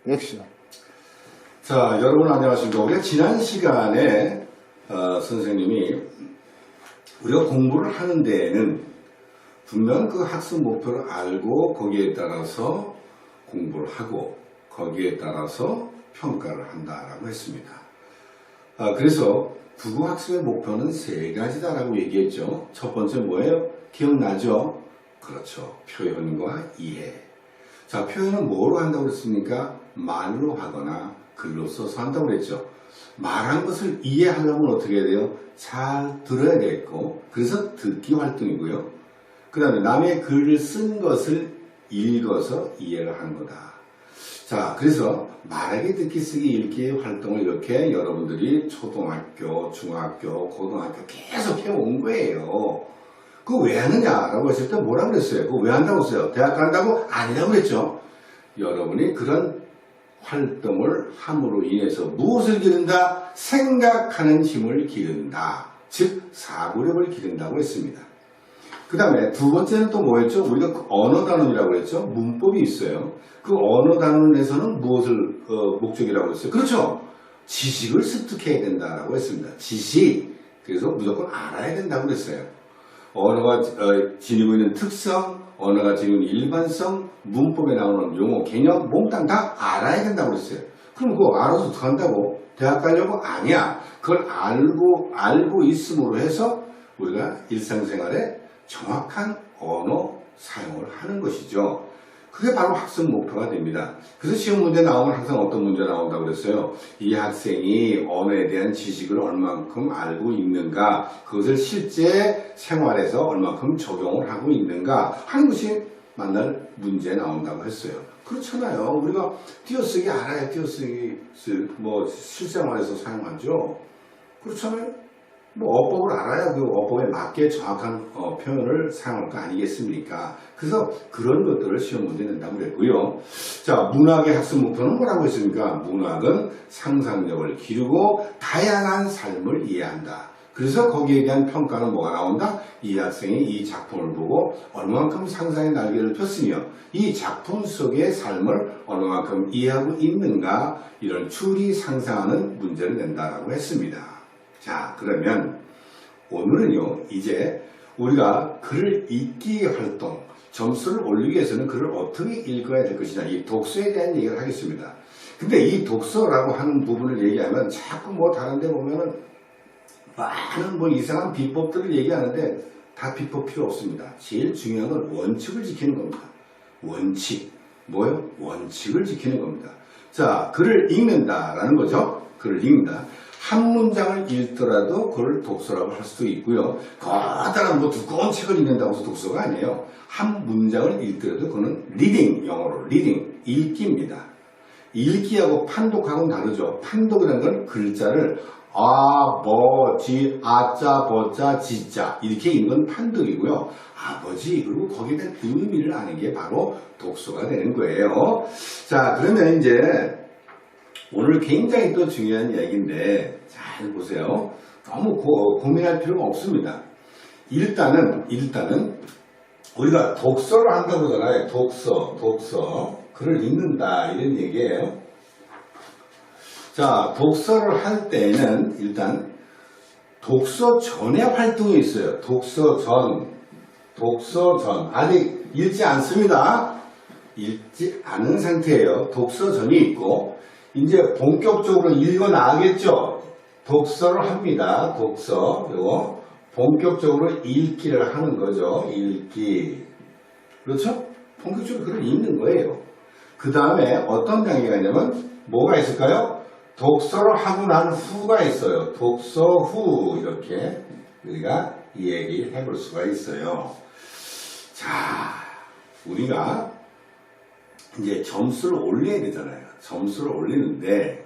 액션. 자, 여러분 안녕하십니까. 우리가 지난 시간에 선생님이 우리가 공부를 하는 데에는 분명 그 학습 목표를 알고 거기에 따라서 공부를 하고 거기에 따라서 평가를 한다라고 했습니다. 그래서 국어학습의 목표는 세 가지다라고 얘기했죠. 첫 번째 뭐예요? 기억나죠? 그렇죠. 표현과 이해. 자, 표현은 뭐로 한다고 그랬습니까? 말로 하거나 글로 써서 한다고 그랬죠. 말한 것을 이해하려면 어떻게 해야 돼요? 잘 들어야 되겠고, 그래서 듣기 활동이고요. 그 다음에 남의 글을 쓴 것을 읽어서 이해를 하는 거다. 자, 그래서 말하기, 듣기, 쓰기, 읽기 활동을 이렇게 여러분들이 초등학교, 중학교, 고등학교 계속 해온 거예요. 그거 왜 하느냐라고 했을 때 뭐라고 그랬어요? 그거 왜 한다고 했어요? 대학 간다고? 아니라고 그랬죠. 여러분이 그런 활동을 함으로 인해서 무엇을 기른다? 생각하는 힘을 기른다. 즉 사고력을 기른다고 했습니다. 그 다음에 두 번째는 또 뭐였죠? 우리가 그 언어 단원이라고 했죠? 문법이 있어요. 그 언어 단원에서는 무엇을 목적이라고 했어요? 그렇죠. 지식을 습득해야 된다라고 했습니다. 지식. 그래서 무조건 알아야 된다고 그랬어요. 언어가 지니고 있는 특성, 언어가 지니고 있는 일반성, 문법에 나오는 용어, 개념, 몽땅 다 알아야 된다고 그랬어요. 그럼 그거 알아서 어떻게 한다고? 대학 가려고? 아니야. 그걸 알고 있음으로 해서 우리가 일상생활에 정확한 언어 사용을 하는 것이죠. 그게 바로 학습 목표가 됩니다. 그래서 시험 문제 나오면 항상 어떤 문제 나온다고 그랬어요? 이 학생이 언어에 대한 지식을 얼만큼 알고 있는가, 그것을 실제 생활에서 얼만큼 적용을 하고 있는가 하는 것이 만날 문제에 나온다고 했어요. 그렇잖아요. 우리가 띄어쓰기 알아야 띄어쓰기 뭐 실생활에서 사용하죠. 그렇잖아요. 뭐 어법을 알아야 그 어법에 맞게 정확한 표현을 사용할 거 아니겠습니까? 그래서 그런 것들을 시험 문제 낸다고 그랬고요. 자, 문학의 학습 목표는 뭐라고 했습니까? 문학은 상상력을 기르고 다양한 삶을 이해한다. 그래서 거기에 대한 평가는 뭐가 나온다? 이 학생이 이 작품을 보고 얼마만큼 상상의 날개를 폈으며 이 작품 속의 삶을 얼마만큼 이해하고 있는가, 이런 추리 상상하는 문제를 낸다라고 했습니다. 자, 그러면 오늘은요, 이제 우리가 글을 읽기 활동, 점수를 올리기 위해서는 글을 어떻게 읽어야 될 것이냐, 이 독서에 대한 얘기를 하겠습니다. 근데 이 독서라고 하는 부분을 얘기하면 자꾸 뭐 다른 데 보면은 많은 뭐 이상한 비법들을 얘기하는데 다 비법 필요 없습니다. 제일 중요한 건 원칙을 지키는 겁니다. 원칙. 뭐요? 원칙을 지키는 겁니다. 자, 글을 읽는다라는 거죠. 글을 읽는다. 한 문장을 읽더라도 그걸 독서라고 할 수도 있고요. 거다란 뭐 두꺼운 책을 읽는다고 해서 독서가 아니에요. 한 문장을 읽더라도 그거는 리딩, 영어로 리딩, 읽기입니다. 읽기하고 판독하고는 다르죠. 판독이라는 건 글자를 아자, 버자, 지자 이렇게 읽는 건 판독이고요. 아버지, 그리고 거기에 대한 의미를 아는 게 바로 독서가 되는 거예요. 자, 그러면 이제 오늘 굉장히 또 중요한 이야기인데 잘 보세요. 너무 고민할 필요가 없습니다. 일단은 우리가 독서를 한다고 그러잖아요. 독서. 글을 읽는다 이런 얘기예요. 자, 독서를 할 때는 일단 독서 전의 활동이 있어요. 독서 전. 아직 읽지 않습니다. 읽지 않은 상태예요. 독서 전이 있고 이제 본격적으로 읽어 나가겠죠. 독서를 합니다. 독서. 요거 본격적으로 읽기를 하는 거죠. 읽기. 그렇죠? 본격적으로 글을 읽는 거예요. 그 다음에 어떤 단계가 있냐면 뭐가 있을까요? 독서를 하고 난 후가 있어요. 독서 후 이렇게 우리가 이야기해 볼 수가 있어요. 자, 우리가 이제 점수를 올려야 되잖아요. 점수를 올리는데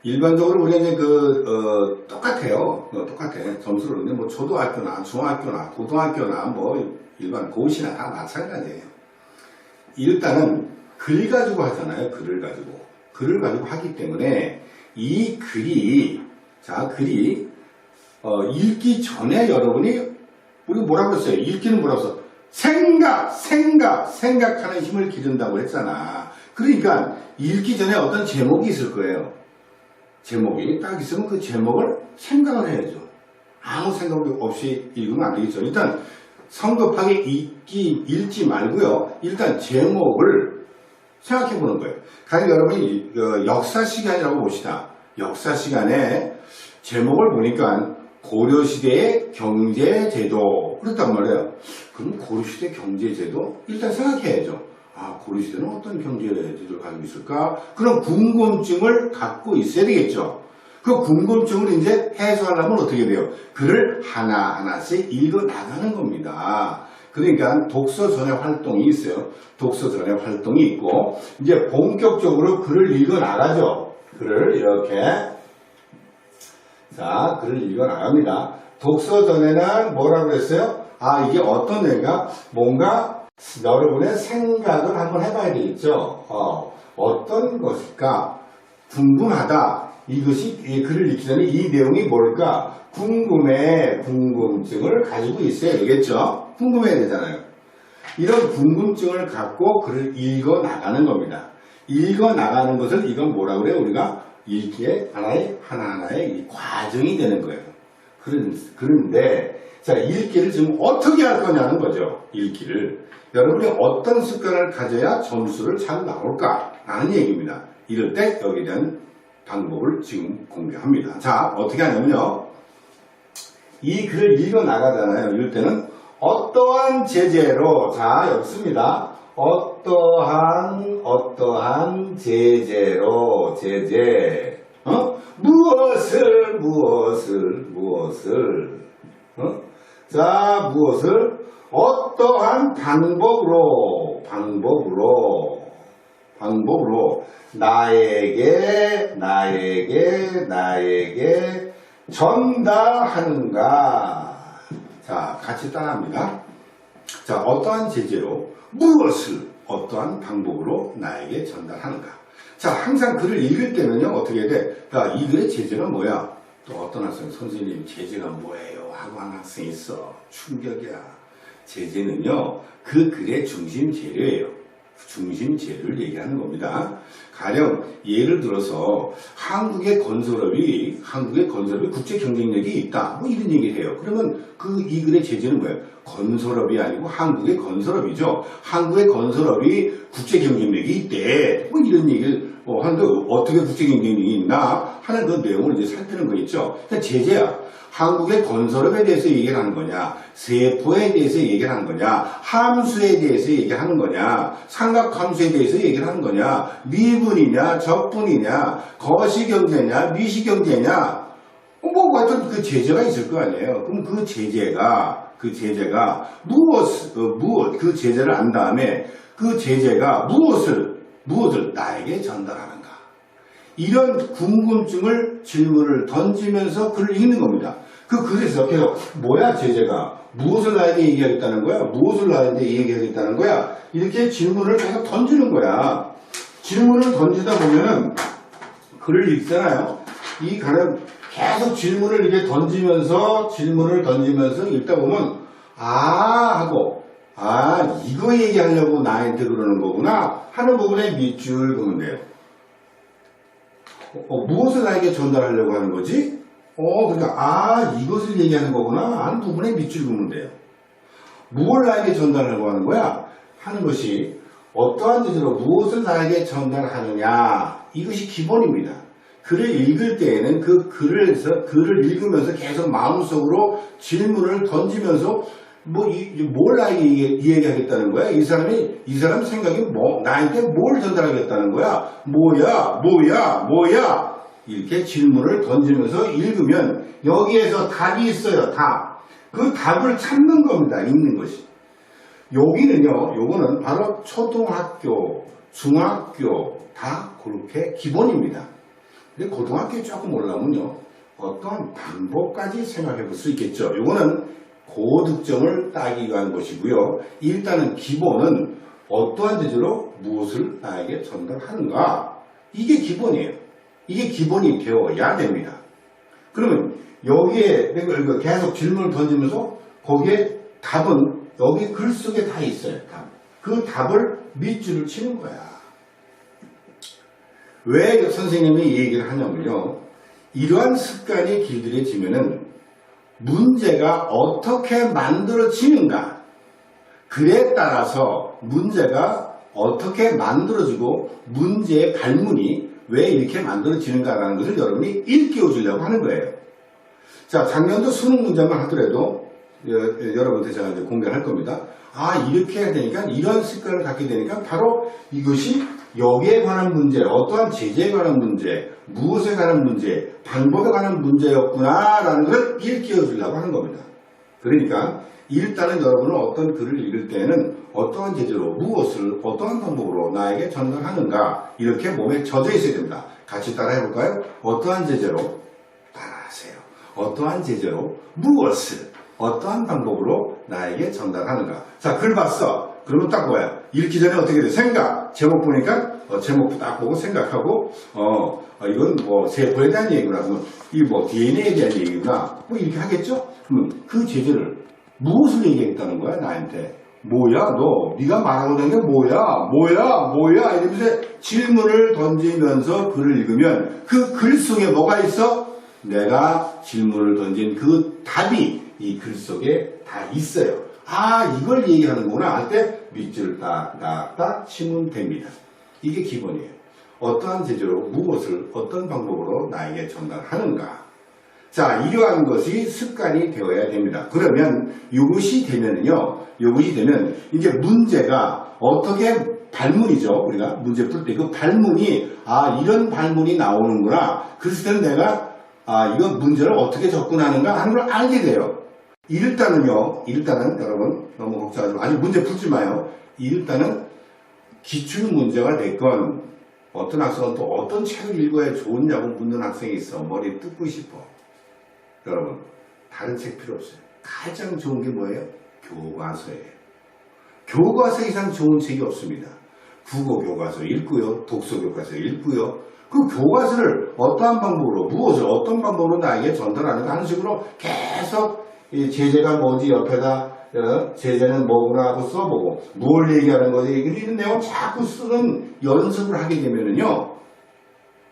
일반적으로 우리가 이제 똑같아요. 똑같아. 점수를 올리는데 뭐 초등학교나 중학교나 고등학교나 뭐 일반 고시나 다 마찬가지예요. 일단은 글 가지고 하잖아요. 글을 가지고 하기 때문에 이 글이 읽기 전에 여러분이 우리 뭐라고 했어요? 읽기는 뭐라고 했어? 생각하는 힘을 기른다고 했잖아. 그러니까 읽기 전에 어떤 제목이 있을 거예요. 제목이 딱 있으면 그 제목을 생각을 해야죠. 아무 생각 없이 읽으면 안 되겠죠. 일단 성급하게 읽지 말고요. 일단 제목을 생각해 보는 거예요. 가령 여러분이 역사 시간이라고 봅시다. 역사 시간에 제목을 보니까 고려시대의 경제제도 그렇단 말이에요. 그럼 고려시대 경제제도 일단 생각해야죠. 아, 고려시대는 어떤 경제제도를 가지고 있을까? 그런 궁금증을 갖고 있어야 되겠죠. 그 궁금증을 이제 해소하려면 어떻게 돼요? 글을 하나하나씩 읽어 나가는 겁니다. 그러니까 독서전의 활동이 있어요. 독서전의 활동이 있고 이제 본격적으로 글을 읽어 나가죠. 글을 이렇게 자, 글을 읽어 나갑니다. 독서전에는 뭐라고 했어요? 아, 이게 어떤 내가 뭔가 여러분의 생각을 한번 해봐야 되겠죠. 어떤 것일까? 궁금하다. 이것이 글을 읽기 전에 이 내용이 뭘까? 궁금해. 궁금증을 가지고 있어야 되겠죠. 궁금해야 되잖아요. 이런 궁금증을 갖고 글을 읽어 나가는 겁니다. 읽어 나가는 것을 이건 뭐라고 그래요? 우리가 읽기에 하나하나의 과정이 되는 거예요. 그런데 자, 읽기를 지금 어떻게 할 거냐는 거죠. 읽기를. 여러분이 어떤 습관을 가져야 점수를 잘 나올까? 라는 얘기입니다. 이럴 때 여기에 대한 방법을 지금 공개합니다. 자, 어떻게 하냐면요. 이 글을 읽어 나가잖아요. 이럴 때는 어떠한 제재로, 자, 여기 씁니다. 어떠한 제재로, 제재. 무엇을, 자, 무엇을, 어떠한 방법으로, 나에게 전달하는가. 자, 같이 따라합니다. 자, 어떠한 제재로, 무엇을, 어떠한 방법으로 나에게 전달하는가. 자, 항상 글을 읽을 때는요, 어떻게 해야 돼? 야, 이 글의 제재는 뭐야? 또 어떤 학생, 선생님, 제재가 뭐예요? 하고 한 학생이 있어. 충격이야. 제재는요, 그 글의 중심 재료예요. 중심 재료를 얘기하는 겁니다. 가령 예를 들어서 한국의 건설업이 국제 경쟁력이 있다. 뭐 이런 얘기를 해요. 그러면 이 글의 제재는 뭐예요? 건설업이 아니고 한국의 건설업이죠. 한국의 건설업이 국제 경쟁력이 있대. 뭐 이런 얘기를 하는데 어떻게 국제 경쟁력이 있나 하는 그 내용을 이제 살피는 거 있죠. 그러니까 제재야. 한국의 건설업에 대해서 얘기를 하는 거냐, 세포에 대해서 얘기를 하는 거냐, 함수에 대해서 얘기하는 거냐, 삼각함수에 대해서 얘기를 하는 거냐, 미분이냐, 적분이냐, 거시경제냐, 미시경제냐, 뭐 하여튼 그 제재가 있을 거 아니에요. 그럼 그 제재가 그 제재를 안 다음에 그 제재가 무엇을 나에게 전달하는가. 이런 궁금증을 질문을 던지면서 글을 읽는 겁니다. 그 글에서 계속 뭐야 제재가 무엇을 나에게 얘기하겠다는 거야? 무엇을 나에게 얘기하겠다는 거야? 이렇게 질문을 계속 던지는 거야. 질문을 던지다 보면은 글을 읽잖아요. 이 가령 계속 질문을 이렇게 던지면서 읽다 보면 이거 얘기하려고 나한테 그러는 거구나 하는 부분에 밑줄 그으면 돼요. 무엇을 나에게 전달하려고 하는 거지? 그러니까 이것을 얘기하는 거구나 하는 부분에 밑줄 그으면 돼요. 무엇을 나에게 전달하려고 하는 거야? 하는 것이 어떠한 뜻으로 무엇을 나에게 전달하느냐 이것이 기본입니다. 글을 읽을 때에는 그 글을 읽으면서 계속 마음속으로 질문을 던지면서 뭘 나에게 이야기하겠다는 거야? 이 사람 생각이 나한테 뭘 전달하겠다는 거야? 뭐야? 이렇게 질문을 던지면서 읽으면 여기에서 답이 있어요, 답. 그 답을 찾는 겁니다, 읽는 것이. 요거는 바로 초등학교, 중학교 다 그렇게 기본입니다. 근데 고등학교에 조금 올라오면요, 어떤 방법까지 생각해 볼 수 있겠죠. 요거는 고득점을 따기 위한 것이고요. 일단은 기본은 어떠한 제재로 무엇을 나에게 전달하는가. 이게 기본이에요. 이게 기본이 되어야 됩니다. 그러면 여기에 계속 질문을 던지면서 거기에 답은 여기 글 속에 다 있어요. 답. 그 답을 밑줄을 치는 거야. 왜 선생님이 이 얘기를 하냐면요. 이러한 습관이 길들여지면은 문제가 어떻게 만들어지는가, 글에 따라서 문제가 어떻게 만들어지고 문제의 발문이 왜 이렇게 만들어지는가라는 것을 여러분이 일깨워 주려고 하는 거예요. 자, 작년도 수능 문제만 하더라도 여러분한테 제가 이제 공개를 할 겁니다. 아, 이렇게 해야 되니까, 이런 습관을 갖게 되니까 바로 이것이 여기에 관한 문제, 어떠한 제재에 관한 문제, 무엇에 관한 문제, 방법에 관한 문제였구나라는 걸 일깨워 주려고 하는 겁니다. 그러니까 일단은 여러분은 어떤 글을 읽을 때는 어떠한 제재로, 무엇을, 어떠한 방법으로 나에게 전달하는가, 이렇게 몸에 젖어 있어야 됩니다. 같이 따라 해볼까요? 어떠한 제재로, 따라하세요. 어떠한 제재로, 무엇을, 어떠한 방법으로 나에게 전달하는가. 자, 글 봤어. 그러면 딱 뭐야? 읽기 전에 어떻게 돼? 생각. 제목 보니까 제목 딱 보고 생각하고 이건 뭐 세포에 대한 얘기구나. 그러면 이 뭐 DNA에 대한 얘기구나. 뭐 이렇게 하겠죠? 그러면 그 제재를 무엇을 얘기했다는 거야 나한테? 뭐야 너? 네가 말하고 있는 게 뭐야? 이러면서 질문을 던지면서 글을 읽으면 그 글 속에 뭐가 있어? 내가 질문을 던진 그 답이 이 글 속에 다 있어요. 아, 이걸 얘기하는구나 할 때 밑줄을 딱딱딱 치면 됩니다. 이게 기본이에요. 어떠한 제재로 무엇을 어떤 방법으로 나에게 전달하는가. 자, 이러한 것이 습관이 되어야 됩니다. 그러면 이것이 되면 이제 문제가 어떻게 발문이죠. 우리가 문제 풀 때 그 발문이 이런 발문이 나오는구나. 그랬을 때는 내가 이건 문제를 어떻게 접근하는가 하는 걸 알게 돼요. 일단은 여러분 너무 걱정하지 마. 아직 문제 풀지 마요. 일단은 기출 문제가 됐건 어떤 학생은 또 어떤 책을 읽어야 좋냐고 묻는 학생이 있어. 머리 뜯고 싶어. 여러분 다른 책 필요 없어요. 가장 좋은 게 뭐예요? 교과서예요. 교과서 이상 좋은 책이 없습니다. 국어 교과서 읽고요. 독서 교과서 읽고요. 그 교과서를 어떠한 방법으로 무엇을 어떤 방법으로 나에게 전달하는가 하는 식으로 계속 이 제재가 뭐지 옆에다 제재는 뭐구나 하고 써보고 뭘 얘기하는 거지 이런 내용 자꾸 쓰는 연습을 하게 되면은요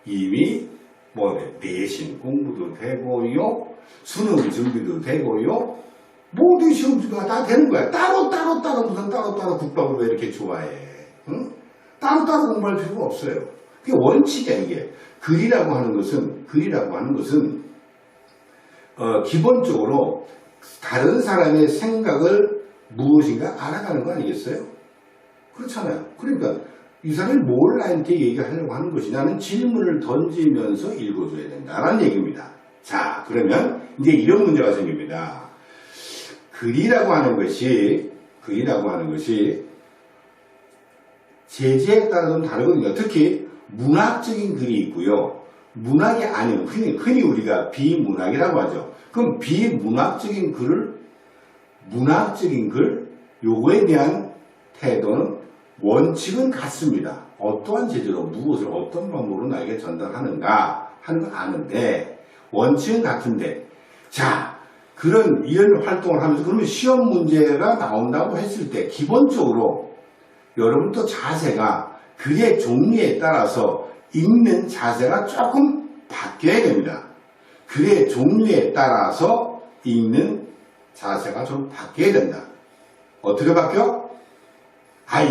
이미 뭐 내신 공부도 되고요 수능 준비도 되고요 모든 시험 준비가 다 되는 거야. 따로 무슨 따로 국밥을 왜 이렇게 좋아해? 응? 따로 공부할 필요가 없어요. 그게 원칙이야. 이게 글이라고 하는 것은 기본적으로 다른 사람의 생각을 무엇인가 알아가는 거 아니겠어요? 그렇잖아요. 그러니까 이 사람이 뭘 나한테 얘기하려고 하는 것이 나는 질문을 던지면서 읽어줘야 된다는 얘기입니다. 자, 그러면 이제 이런 문제가 생깁니다. 글이라고 하는 것이 제재에 따라 좀 다르거든요. 특히 문학적인 글이 있고요. 문학이 아닌 흔히 우리가 비문학이라고 하죠. 그럼 비문학적인 문학적인 글 요거에 대한 태도는 원칙은 같습니다. 어떠한 제재로 무엇을 어떤 방법으로 나에게 전달하는가 하는 건 아는데 원칙은 같은데 자 이런 활동을 하면서 그러면 시험 문제가 나온다고 했을 때 기본적으로 여러분도 자세가 글의 종류에 따라서 읽는 자세가 조금 바뀌어야 됩니다. 글의 종류에 따라서 읽는 자세가 좀 바뀌어야 된다. 어떻게 바뀌어?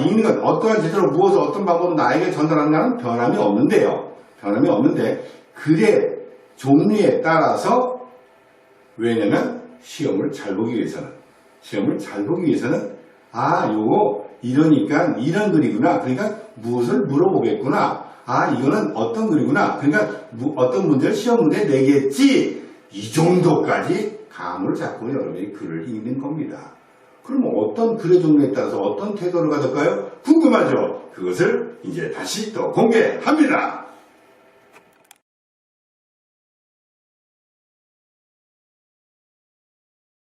읽는 건 어떠한 제재로 무엇을 어떤 방법으로 나에게 전달하는가는 변함이 없는데요. 변함이 없는데 글의 종류에 따라서 왜냐면 시험을 잘 보기 위해서는 요거 이러니까 이런 글이구나. 그러니까 무엇을 물어보겠구나. 이거는 어떤 글이구나. 그러니까 어떤 문제를 시험 문제에 내겠지. 이 정도까지 감을 잡고 여러분이 글을 읽는 겁니다. 그러면 어떤 글의 종류에 따라서 어떤 태도를 가질까요? 궁금하죠? 그것을 이제 다시 또 공개합니다.